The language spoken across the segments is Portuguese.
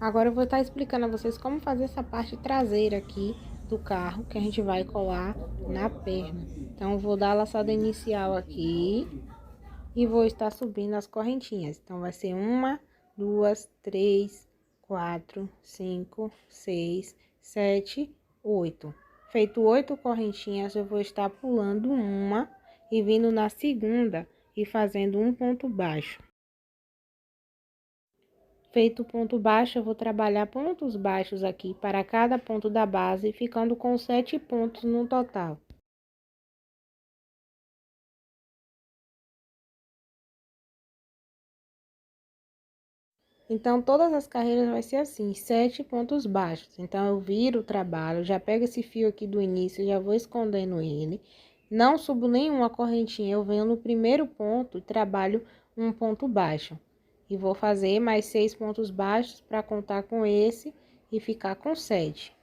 Agora eu vou estar explicando a vocês como fazer essa parte traseira aqui do carro, que a gente vai colar na perna. Então, eu vou dar a laçada inicial aqui e vou estar subindo as correntinhas. Então, vai ser 1, 2, 3, 4, 5, 6, 7, 8. Feito 8 correntinhas, eu vou estar pulando uma e vindo na segunda e fazendo um ponto baixo. Feito o ponto baixo, eu vou trabalhar pontos baixos aqui para cada ponto da base, ficando com 7 pontos no total. Então, todas as carreiras vai ser assim, 7 pontos baixos. Então, eu viro o trabalho, já pego esse fio aqui do início, já vou escondendo ele. Não subo nenhuma correntinha, eu venho no primeiro ponto e trabalho um ponto baixo. E vou fazer mais 6 pontos baixos para contar com esse e ficar com 7.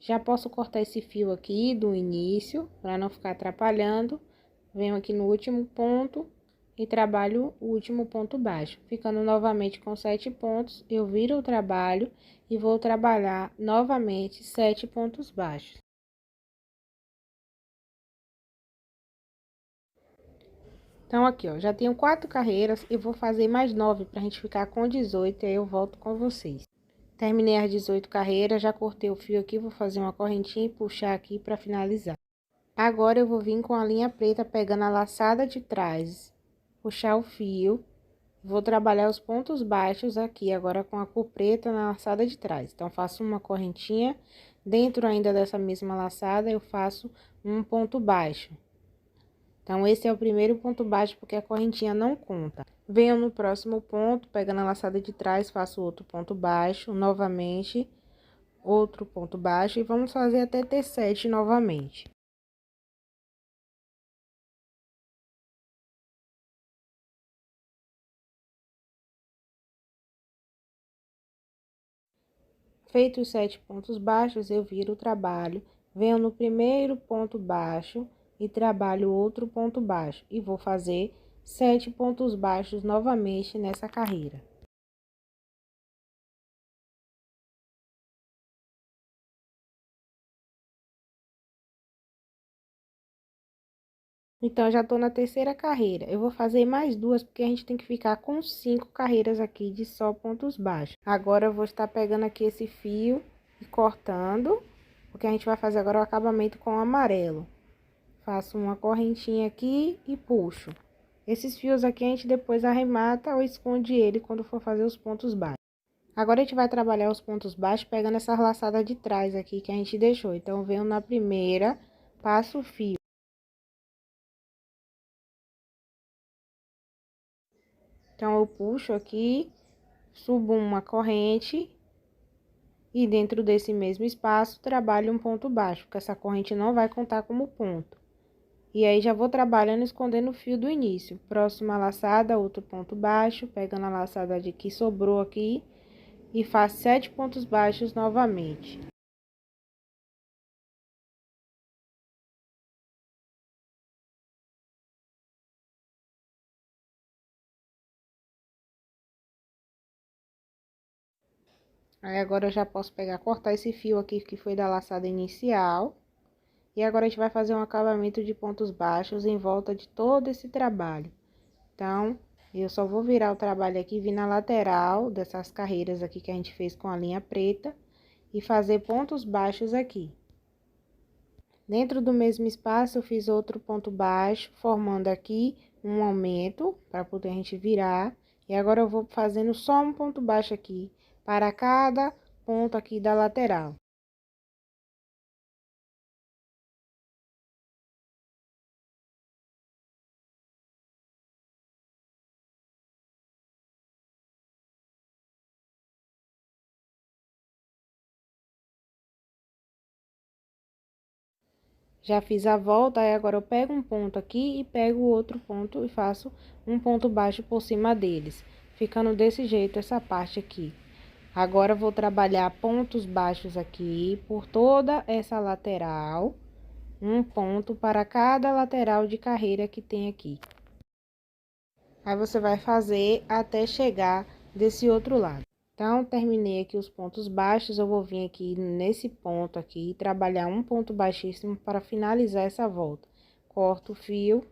Já posso cortar esse fio aqui do início, para não ficar atrapalhando. Venho aqui no último ponto e trabalho o último ponto baixo. Ficando novamente com 7 pontos, eu viro o trabalho e vou trabalhar novamente 7 pontos baixos. Então, aqui, ó, já tenho 4 carreiras e vou fazer mais 9 para a gente ficar com 18 e aí eu volto com vocês. Terminei as 18 carreiras, já cortei o fio aqui, vou fazer uma correntinha e puxar aqui para finalizar. Agora, eu vou vir com a linha preta pegando a laçada de trás, puxar o fio, vou trabalhar os pontos baixos aqui, agora com a cor preta na laçada de trás. Então, faço uma correntinha, dentro ainda dessa mesma laçada, eu faço um ponto baixo. Então, esse é o primeiro ponto baixo, porque a correntinha não conta. Venho no próximo ponto, pegando a laçada de trás, faço outro ponto baixo, novamente, outro ponto baixo, e vamos fazer até ter 7 novamente. Feito os 7 pontos baixos, eu viro o trabalho, venho no primeiro ponto baixo e trabalho outro ponto baixo. E vou fazer 7 pontos baixos novamente nessa carreira. Então, já tô na terceira carreira. Eu vou fazer mais 2, porque a gente tem que ficar com 5 carreiras aqui de só pontos baixos. Agora, eu vou estar pegando aqui esse fio e cortando, porque a gente vai fazer agora o acabamento com amarelo. Faço uma correntinha aqui e puxo. Esses fios aqui a gente depois arremata ou esconde ele quando for fazer os pontos baixos. Agora, a gente vai trabalhar os pontos baixos pegando essa laçada de trás aqui que a gente deixou. Então, eu venho na primeira, passo o fio. Então, eu puxo aqui, subo uma corrente e dentro desse mesmo espaço, trabalho um ponto baixo, porque essa corrente não vai contar como ponto. E aí, já vou trabalhando, escondendo o fio do início. Próxima laçada, outro ponto baixo, pegando a laçada de que sobrou aqui e faço 7 pontos baixos novamente. Aí, agora eu já posso pegar, cortar esse fio aqui que foi da laçada inicial. E agora, a gente vai fazer um acabamento de pontos baixos em volta de todo esse trabalho. Então, eu só vou virar o trabalho aqui, vir na lateral dessas carreiras aqui que a gente fez com a linha preta e fazer pontos baixos aqui. Dentro do mesmo espaço, eu fiz outro ponto baixo, formando aqui um aumento para poder a gente virar. E agora, eu vou fazendo só um ponto baixo aqui para cada ponto aqui da lateral. Já fiz a volta, aí agora eu pego um ponto aqui e pego o outro ponto e faço um ponto baixo por cima deles, ficando desse jeito essa parte aqui. Agora, vou trabalhar pontos baixos aqui por toda essa lateral. Um ponto para cada lateral de carreira que tem aqui. Aí, você vai fazer até chegar desse outro lado. Então, terminei aqui os pontos baixos, eu vou vir aqui nesse ponto aqui e trabalhar um ponto baixíssimo para finalizar essa volta. Corto o fio,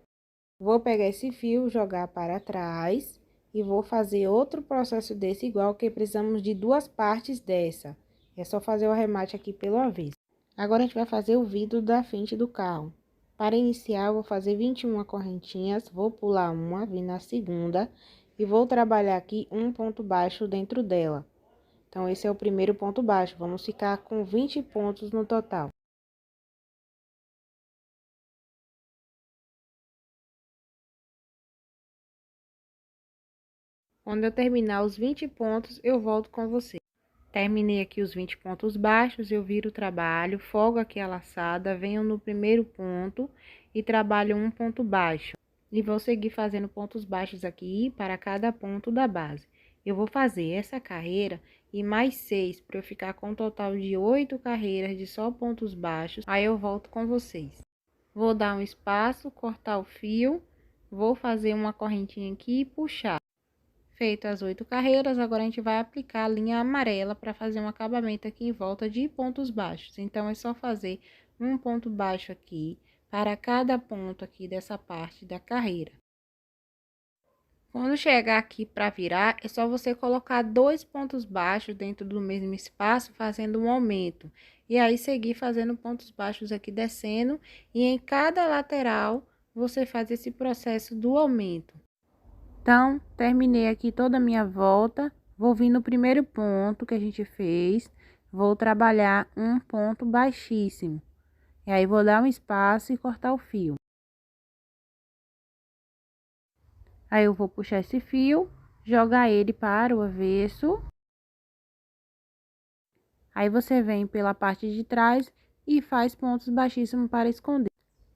vou pegar esse fio, jogar para trás e vou fazer outro processo desse igual, que precisamos de duas partes dessa. É só fazer o arremate aqui pelo avesso. Agora, a gente vai fazer o vidro da frente do carro. Para iniciar, eu vou fazer 21 correntinhas, vou pular uma, vir na segunda e vou trabalhar aqui um ponto baixo dentro dela. Então, esse é o primeiro ponto baixo, vamos ficar com 20 pontos no total. Quando eu terminar os 20 pontos, eu volto com você. Terminei aqui os 20 pontos baixos, eu viro o trabalho, folgo aqui a laçada, venho no primeiro ponto e trabalho um ponto baixo. E vou seguir fazendo pontos baixos aqui para cada ponto da base. Eu vou fazer essa carreira e mais 6 para eu ficar com um total de 8 carreiras de só pontos baixos. Aí eu volto com vocês. Vou dar um espaço, cortar o fio, vou fazer uma correntinha aqui e puxar. Feito as 8 carreiras, agora a gente vai aplicar a linha amarela para fazer um acabamento aqui em volta de pontos baixos. Então, é só fazer um ponto baixo aqui para cada ponto aqui dessa parte da carreira. Quando chegar aqui para virar, é só você colocar 2 pontos baixos dentro do mesmo espaço, fazendo um aumento. E aí, seguir fazendo pontos baixos aqui descendo, e em cada lateral, você faz esse processo do aumento. Então, terminei aqui toda a minha volta, vou vir no primeiro ponto que a gente fez, vou trabalhar um ponto baixíssimo. E aí, vou dar um espaço e cortar o fio. Aí, eu vou puxar esse fio, jogar ele para o avesso. Aí, você vem pela parte de trás e faz pontos baixíssimos para esconder.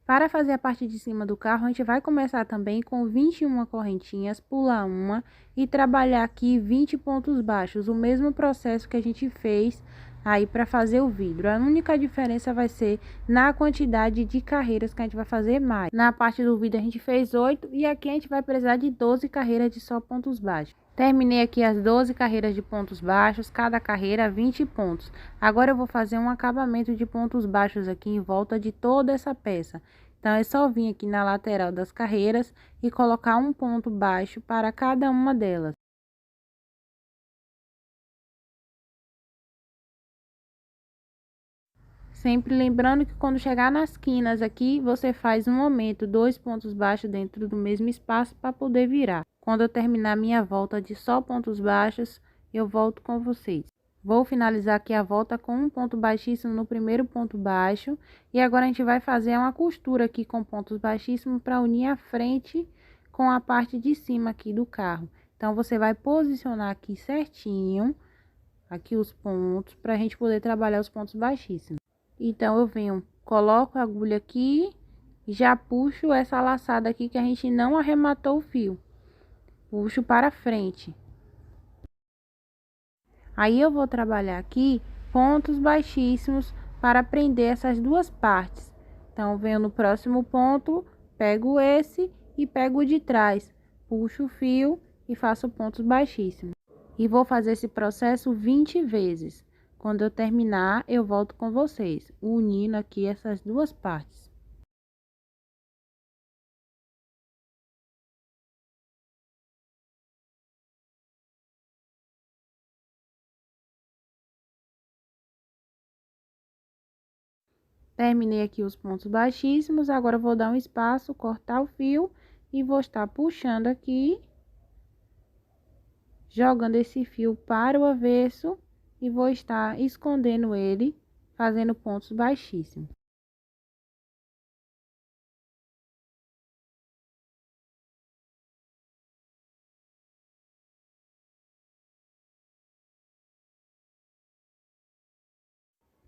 Para fazer a parte de cima do carro, a gente vai começar também com 21 correntinhas, pular uma e trabalhar aqui 20 pontos baixos, o mesmo processo que a gente fez aí para fazer o vidro. A única diferença vai ser na quantidade de carreiras que a gente vai fazer mais. Na parte do vidro a gente fez 8 e aqui a gente vai precisar de 12 carreiras de só pontos baixos. Terminei aqui as 12 carreiras de pontos baixos, cada carreira 20 pontos. Agora eu vou fazer um acabamento de pontos baixos aqui em volta de toda essa peça. Então, é só vir aqui na lateral das carreiras e colocar um ponto baixo para cada uma delas. Sempre lembrando que quando chegar nas quinas aqui, você faz um aumento, 2 pontos baixos dentro do mesmo espaço para poder virar. Quando eu terminar minha volta de só pontos baixos, eu volto com vocês. Vou finalizar aqui a volta com um ponto baixíssimo no primeiro ponto baixo. E agora a gente vai fazer uma costura aqui com pontos baixíssimos para unir a frente com a parte de cima aqui do carro. Então, você vai posicionar aqui certinho, aqui os pontos, para a gente poder trabalhar os pontos baixíssimos. Então, eu venho, coloco a agulha aqui e já puxo essa laçada aqui que a gente não arrematou o fio. Puxo para frente. Aí, eu vou trabalhar aqui pontos baixíssimos para prender essas duas partes. Então, venho no próximo ponto, pego esse e pego o de trás. Puxo o fio e faço pontos baixíssimos. E vou fazer esse processo 20 vezes. Quando eu terminar, eu volto com vocês, unindo aqui essas duas partes. Terminei aqui os pontos baixíssimos, agora eu vou dar um espaço, cortar o fio e vou estar puxando aqui, jogando esse fio para o avesso e vou estar escondendo ele, fazendo pontos baixíssimos.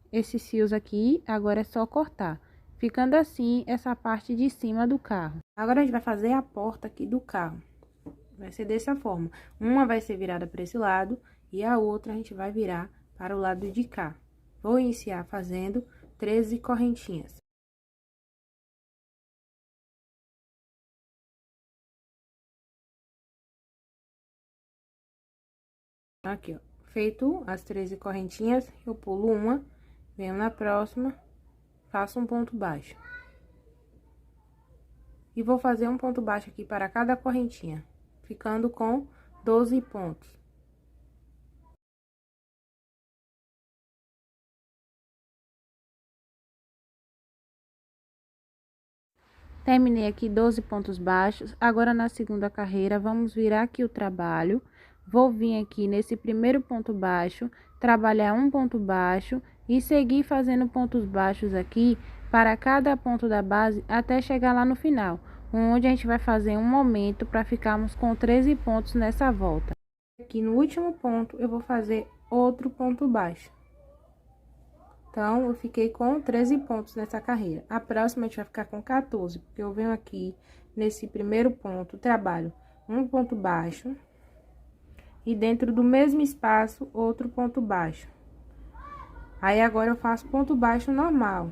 Esses fios aqui, agora é só cortar, ficando assim essa parte de cima do carro. Agora a gente vai fazer a porta aqui do carro. Vai ser dessa forma. Uma vai ser virada para esse lado e a outra a gente vai virar para o lado de cá. Vou iniciar fazendo 13 correntinhas. Aqui, ó, feito as 13 correntinhas, eu pulo uma, venho na próxima, faço um ponto baixo. E vou fazer um ponto baixo aqui para cada correntinha, ficando com 12 pontos. Terminei aqui 12 pontos baixos. Agora, na segunda carreira, vamos virar aqui o trabalho. Vou vir aqui nesse primeiro ponto baixo, trabalhar um ponto baixo e seguir fazendo pontos baixos aqui para cada ponto da base até chegar lá no final, onde a gente vai fazer um aumento para ficarmos com 13 pontos nessa volta. Aqui no último ponto, eu vou fazer outro ponto baixo. Então, eu fiquei com 13 pontos nessa carreira. A próxima, a gente vai ficar com 14, porque eu venho aqui nesse primeiro ponto, trabalho um ponto baixo. E dentro do mesmo espaço, outro ponto baixo. Aí, agora, eu faço ponto baixo normal,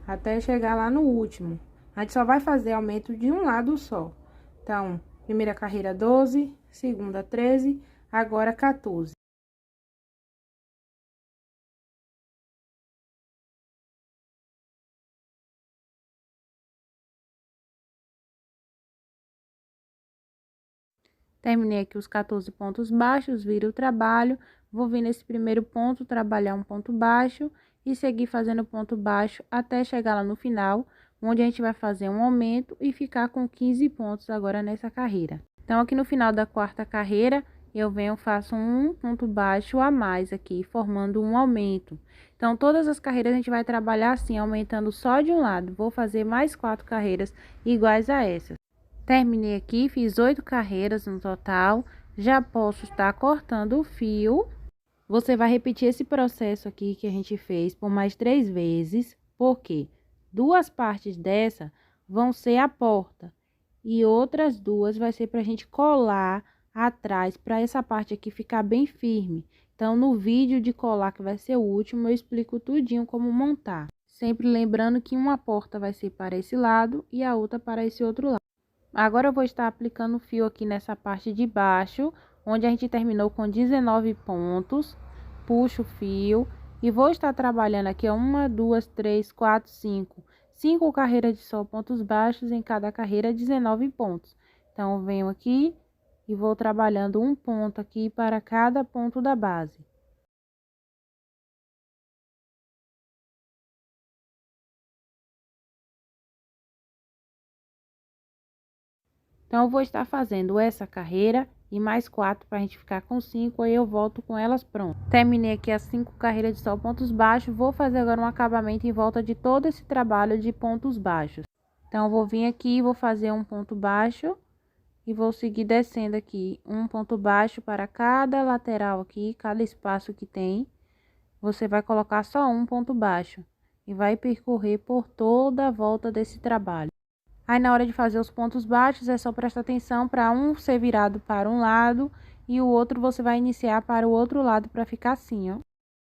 até chegar lá no último. A gente só vai fazer aumento de um lado só. Então, primeira carreira 12, segunda 13, agora 14. Terminei aqui os 14 pontos baixos, viro o trabalho, vou vir nesse primeiro ponto, trabalhar um ponto baixo e seguir fazendo ponto baixo até chegar lá no final, onde a gente vai fazer um aumento e ficar com 15 pontos agora nessa carreira. Então, aqui no final da quarta carreira, eu venho, faço um ponto baixo a mais aqui, formando um aumento. Então, todas as carreiras a gente vai trabalhar assim, aumentando só de um lado. Vou fazer mais 4 carreiras iguais a essas. Terminei aqui, fiz 8 carreiras no total, já posso estar cortando o fio. Você vai repetir esse processo aqui que a gente fez por mais 3 vezes, porque 2 partes dessa vão ser a porta e outras 2 vai ser pra gente colar atrás, para essa parte aqui ficar bem firme. Então, no vídeo de colar, que vai ser o último, eu explico tudinho como montar. Sempre lembrando que uma porta vai ser para esse lado e a outra para esse outro lado. Agora, eu vou estar aplicando o fio aqui nessa parte de baixo, onde a gente terminou com 19 pontos. Puxo o fio e vou estar trabalhando aqui, ó, 1, 2, 3, 4, 5 carreiras de sol pontos baixos, em cada carreira 19 pontos. Então, eu venho aqui e vou trabalhando um ponto aqui para cada ponto da base. Então, eu vou estar fazendo essa carreira e mais 4 para a gente ficar com 5, aí eu volto com elas prontas. Terminei aqui as 5 carreiras de sol pontos baixos, vou fazer agora um acabamento em volta de todo esse trabalho de pontos baixos. Então, eu vou vir aqui, vou fazer um ponto baixo e vou seguir descendo aqui um ponto baixo para cada lateral aqui, cada espaço que tem. Você vai colocar só um ponto baixo e vai percorrer por toda a volta desse trabalho. Aí, na hora de fazer os pontos baixos, é só prestar atenção para um ser virado para um lado e o outro você vai iniciar para o outro lado para ficar assim, ó.